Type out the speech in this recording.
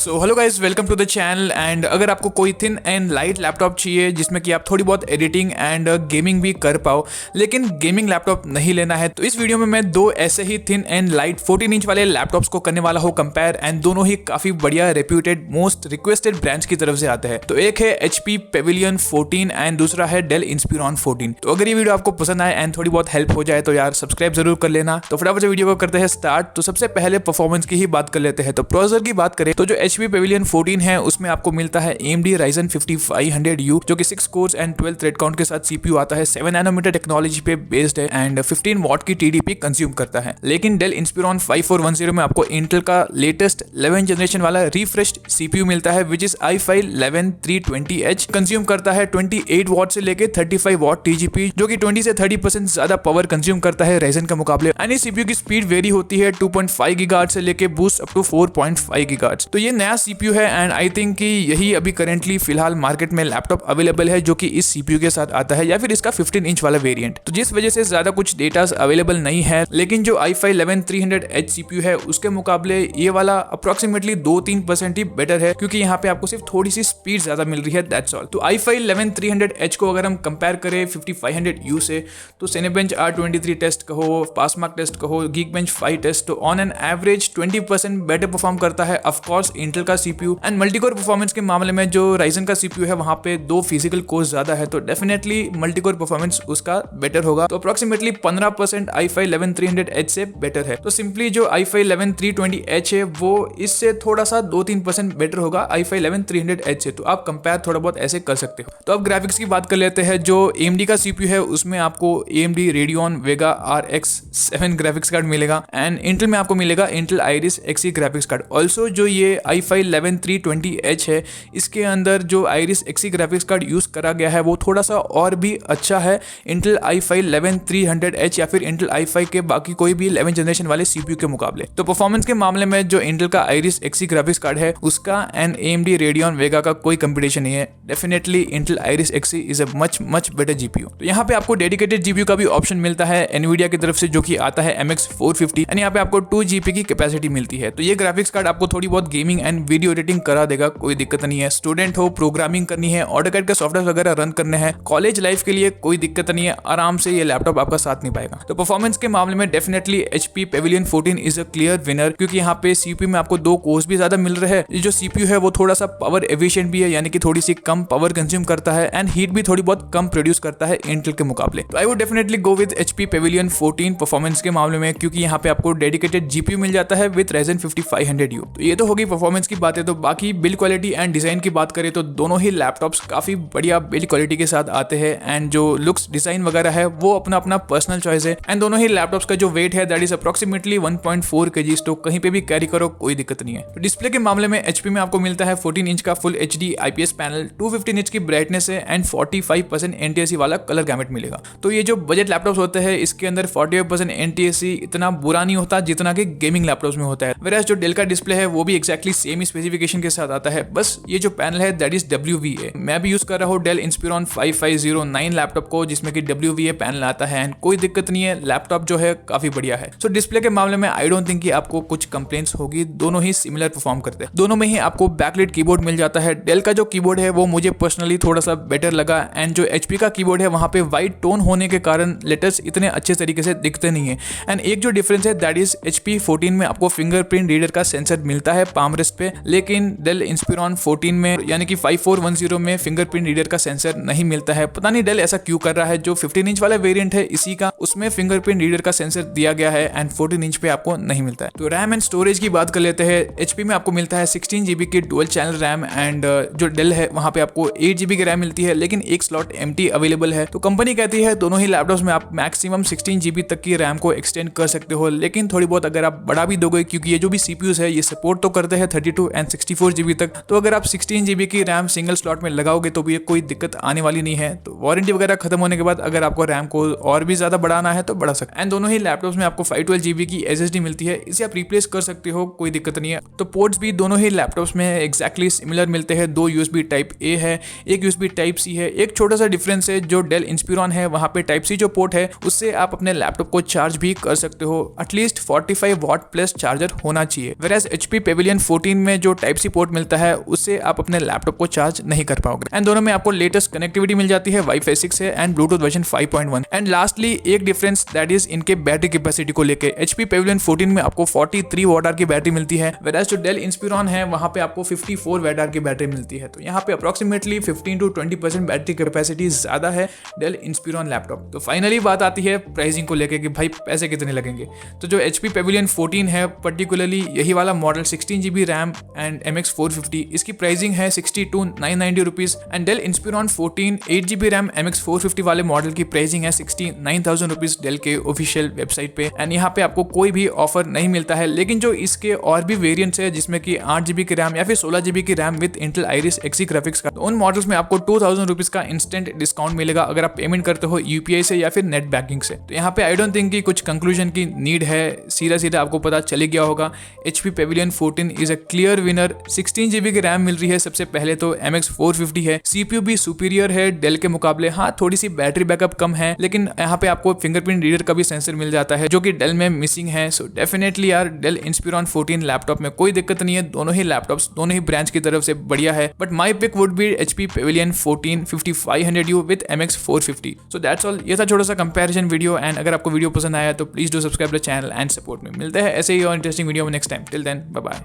So hello guys, welcome to the channel. And अगर आपको कोई थिन एंड लाइट लैपटॉप चाहिए जिसमें कि आप थोड़ी बहुत एडिटिंग एंड गेमिंग भी कर पाओ, लेकिन गेमिंग लैपटॉप नहीं लेना है, तो इस वीडियो में मैं दो ऐसे ही थिन एंड लाइट 14 इंच वाले लैपटॉप्स को करने वाला हूँ कंपेयर। एंड दोनों ही काफी बढ़िया रेप्यूटेड मोस्ट रिक्वेस्टेड ब्रांड्स की तरफ से आते हैं। तो एक है HP Pavilion 14 एंड दूसरा है Dell Inspiron 14। तो अगर ये वीडियो आपको पसंद आए एंड थोड़ी बहुत हेल्प हो जाए तो यार सब्सक्राइब जरूर कर लेना। तो फटाफट से वीडियो को करते हैं स्टार्ट। तो सबसे पहले परफॉर्मेंस की ही बात कर लेते हैं। तो प्रोसेसर की बात करें तो जो HP Pavilion 14 है उसमें आपको मिलता है AMD Ryzen 5500U जो कि 6 कोर्स एंड 12 थ्रेड काउंट के साथ CPU आता है, 7 नैनोमीटर टेक्नोलॉजी पे बेस्ड है एंड 15 वॉट की TDP कंज्यूम करता है। लेकिन Dell Inspiron 5410 में आपको इंटेल का लेटेस्ट 11 जनरेशन वाला रिफ्रेश्ड CPU मिलता है which is i5 11320H, consume करता है 28 वॉट से लेके 35 वॉट TGP जो कि 20 से 30% ज्यादा पावर कंज्यूम करता है Ryzen के मुकाबले। एंड इस CPU की स्पीड वेरी होती है 2.5 GHz से लेके बूस्ट अप टू 4.5 GHz। तो ये नया CPU है एंड आई थिंक कि यही अभी करेंटली फिलहाल मार्केट में लैपटॉप अवेलेबल है जो कि इस CPU के साथ आता है या फिर इसका 15 इंच वाला वेरिएंट। तो जिस वजह से ज्यादा कुछ डेटा अवेलेबल नहीं है, लेकिन जो i5 11300H CPU है उसके मुकाबले ये वाला अप्रोक्सीमेटली 2-3% ही बेटर है, क्योंकि यहाँ पे आपको सिर्फ थोड़ी सी स्पीड ज्यादा मिल रही है, दैट्स ऑल। तो i5 11300H को अगर हम कंपेयर करें 5500U से, तो Cinebench R23 टेस्ट कहो, पासमार्क टेस्ट कहो, Geekbench 5 टेस्ट, तो on an average 20% better perform करता है ऑफकोर्स इंटेल का CPU। एंड मल्टीकोर परफॉर्मेंस के मामले में जो Ryzen का CPU है वहां पे 2 फिजिकल कोर्स ज्यादा है, तो डेफिनेटली मल्टीकोर परफॉर्मेंस उसका बेटर होगा। तो अप्रोक्सीमेटली 15% i5 11300H से बेटर है। तो सिंपली जो i5 11320H है वो इससे थोड़ा सा 2-3% बेटर होगा i5 11300H से। तो आप कंपेयर थोड़ा बहुत ऐसे कर सकते हो। तो अब ग्राफिक्स की बात कर लेते हैं। जो AMD का CPU है उसमें आपको AMD Radeon Vega RX 7 graphics card मिलेगा एंड इंटेल में आपको मिलेगा Intel Iris Xe graphics card. Also जो ये i5 11320H है इसके अंदर जो Iris Xe graphics card use करा गया है वो थोड़ा सा और भी अच्छा है इंटेल i5 11300H या फिर इंटेल i5 के बाकी कोई भी 11 जनरेशन वाले CPU के मुकाबले। तो परफॉर्मेंस के मामले में जो इंटेल का Iris Xe ग्राफिक्स कार्ड है उसका एंड AMD Radeon Vega का कोई कंपटीशन नहीं है। Definitely Intel Iris Xe is a much better GPU। तो यहाँ पे आपको डेडिकेटेड GPU का भी ऑप्शन मिलता है Nvidia की तरफ से जो कि आता है MX 450 एंड यहाँ पे आपको 2 GB की कैपेसिटी मिलती है। तो ये ग्राफिक्स कार्ड आपको थोड़ी बहुत गेमिंग एंड वीडियो एडिटिंग करा देगा, कोई दिक्कत नहीं है। स्टूडेंट हो, प्रोग्रामिंग करनी है, ऑटोकैड के सॉफ्टवेयर वगैरह रन करने हैं, कॉलेज लाइफ के लिए कोई दिक्कत नहीं है, आराम से ये लैपटॉप आपका साथ नहीं पाएगा। तो परफॉर्मेंस के मामले में definitely HP Pavilion 14 is a clear winner, क्योंकि यहाँ पे CPU में आपको 2 कोर्स भी ज्यादा मिल रहे हैं। ये जो CPU है वो थोड़ा सा पावर एफिशिएंट भी है, यानी कि थोड़ी सी कम पावर कंज्यूम करता है एंड हीट भी थोड़ी बहुत कम प्रोड्यूस करता है इंटेल के मुकाबले। तो I would definitely go with HP Pavilion 14 performance के मामले में, क्योंकि यहाँ पे आपको डेडिकेटेड GPU मिल जाता है विद Ryzen 5500U। तो ये तो होगी परफॉर्मेंस की बातें। तो बाकी बिल्ड क्वालिटी एंड डिजाइन की बात करें तो दोनों ही लैपटॉप्स काफी बढ़िया बिल्ड क्वालिटी के साथ आते हैं एंड जो लुक्स डिजाइन वगैरह है वो अपना अपना पर्सनल चॉइस है। एंड दोनों ही लैपटॉप्स का जो वेट है दैट इज अप्रोक्सीमेटली 1.4 kg, तो कहीं पे भी कैरी करो कोई दिक्कत नहीं है। तो डिस्प्ले के मामले में HP में आपको मिलता है 14 इंच का full HD IPS panel, 215 inch की ब्राइटनेस है एंड 45% NTSC वाला कलर गैमेट मिलेगा। तो ये जो बजट लैपटॉप्स होते हैं इसके अंदर 45% NTSC इतना बुरा नहीं होता जितना कि गेमिंग लैपटॉप्स में होता है। वेराज जो डेल का डिस्प्ले है वो भी एक्जैक्टली सेम ही स्पेसिफिकेशन के साथ आता है, बस ये जो पैनल है दैट इज WVA। मैं भी यूज कर रहा हूँ डेल इंस्पिरॉन 5509 लैपटॉप को जिसमें कि WVA पैनल आता है एंड कोई दिक्कत नहीं है, लैपटॉप जो है काफी बढ़िया है। सो डिस्प्ले के मामले में आई डोंट थिंक कि आपको कुछ कंप्लेंट्स होगी, दोनों ही सिमिलर परफॉर्म करते हैं। दोनों में ही आपको बैकलाइट कीबोर्ड मिल जाता है। डेल का जो कीबोर्ड है वो मुझे पर्सनली थोड़ा सा बेटर लगा एंड जो HP का कीबोर्ड है वहां पे वाइट टोन होने के कारण लेटर्स इतने अच्छे तरीके से दिखते नहीं है। एंड एक जो डिफरेंस है दैट इज HP 14 में आपको फिंगरप्रिंट रीडर का सेंसर मिलता है पाम रेस्ट पे, लेकिन डेल इंस्पिरॉन 14 में यानी कि 5410 में फिंगरप्रिंट रीडर का सेंसर नहीं मिलता है। पता नहीं डेल ऐसा क्यों कर रहा है। जो 15 इंच वाला वेरिएंट है इसी का उसमें फिंगरप्रिंट रीडर का सेंसर दिया गया है एंड 14 इंच पे आपको नहीं मिलता है। तो रैम एंड स्टोरेज की बात कर लेते हैं। HP में आपको मिलता है 16 GB की डुअल चैनल रैम एंड जो डेल है वहां पे आपको 8 GB की रैम मिलती है, लेकिन एक स्लॉट एम्प्टी अवेलेबल है। तो कंपनी कहती है दोनों ही लैपटॉप्स में आप मैक्सिमम 16 GB तक की रैम को एक्सटेंड कर सकते हो, लेकिन थोड़ी बहुत अगर आप बढ़ा भी दोगे, क्योंकि ये जो भी CPUs है ये सपोर्ट तो करते हैं 32 एंड 64 GB तक, तो अगर आप 16 GB की रैम सिंगल स्लॉट में लगाओगे तो भी कोई दिक्कत आने वाली नहीं है। तो वारंटी वगैरह खत्म होने के बाद अगर आपको रैम को और भी ज्यादा बढ़ाना है तो बढ़ा सकते हैं। एंड दोनों ही लैपटॉप्स में आपको 512 GB की SSD मिलती है, इसे आप रिप्लेस कर सकते हो, कोई दिक्कत नहीं है। तो पोर्ट्स भी दोनों ही लैपटॉप्स में एक्जैक्टली सिमिलर मिलते हैं। 2 USB Type A है, एक USB Type C है। एक छोटा सा डिफरेंस है, जो डेल इंस्पिरॉन है वहां पे Type C जो पोर्ट है उससे आप अपने लैपटॉप को चार्ज भी कर सकते हो। एटलीस्ट 45 वॉट प्लस चार्जर होना चाहिए। वेराज HP Pavilion 14 14 में जो टाइप सी पोर्ट मिलता है उससे आप अपने लैपटॉप को चार्ज नहीं कर पाओगे। एंड दोनों में आपको लेटेस्ट कनेक्टिविटी मिल जाती है, वाईफाई 6 है and Bluetooth version 5.1। And lastly एक डिफरेंस दैट इज इनके बैटरी कैपेसिटी को लेके। HP Pavilion 14 में आपको 43 वॉट आवर की बैटरी मिलती है, whereas जो डेल इंस्पिरॉन है वहां पे आपको 54 वॉट आवर की बैटरी मिलती है। तो यहाँ पे अप्रोक्सीमेटली 15 to 20% बैटरी कैपेसिटी ज्यादा है डेल इंस्पिरॉन लैपटॉप। तो फाइनली बात आती है प्राइसिंग को लेके कि भाई पैसे कितने लगेंगे। तो जो HP Pavilion 14 है, पर्टिकुलरली यही वाला model 16GB RAM and MX 450, इसकी प्राइसिंग है 62,990 rupees. And Dell Inspiron 14 8GB RAM MX 450 वाले मॉडल की प्राइसिंग है 69,000 रुपीज डेल के ऑफिशियल वेबसाइट पे। एंड यहाँ पे आपको कोई भी ऑफर नहीं मिलता है, लेकिन जो इसके और भी वेरिएंट्स है जिसमें कि 8GB की रैम या फिर 16GB की RAM with Intel iris Xe graphics का, तो उन मॉडल्स में आपको 2,000 रुपीज का इंस्टेंट डिस्काउंट मिलेगा अगर आप पेमेंट करते हो UPI से या फिर नेट बैंकिंग से। तो यहाँ पे आई डोंट थिंक कि कुछ कंक्लूजन की नीड है, सीधा सीधा आपको पता चल गया होगा। HP Pavilion 14 is a clear winner. 16GB की रैम मिल रही है सबसे पहले तो, MX 450 है, CPU भी सुपीरियर है डेल के मुकाबले। हाँ, थोड़ी सी बैटरी बैकअप कम है, लेकिन यहाँ पे आपको फिंगरप्रिंट रीडर का भी सेंसर मिल जाता है जो कि डेल में मिसिंग है। सो डेफिनेटली यार डेल इंस्पिरॉन 14 लैपटॉप में कोई दिक्कत नहीं है, दोनों ही लैपटॉप्स दोनों ही ब्रांच की तरफ से बढ़िया है। But my pick would be HP Pavilion 14 5500U with MX 450। So that's all, ये था छोटा सा कंपैरिजन वीडियो। एंड अगर आपको वीडियो पसंद आया तो please do subscribe the channel and support में। मिलते हैं ऐसे ही और इंटरेस्टिंग वीडियो में next time. Till then bye bye.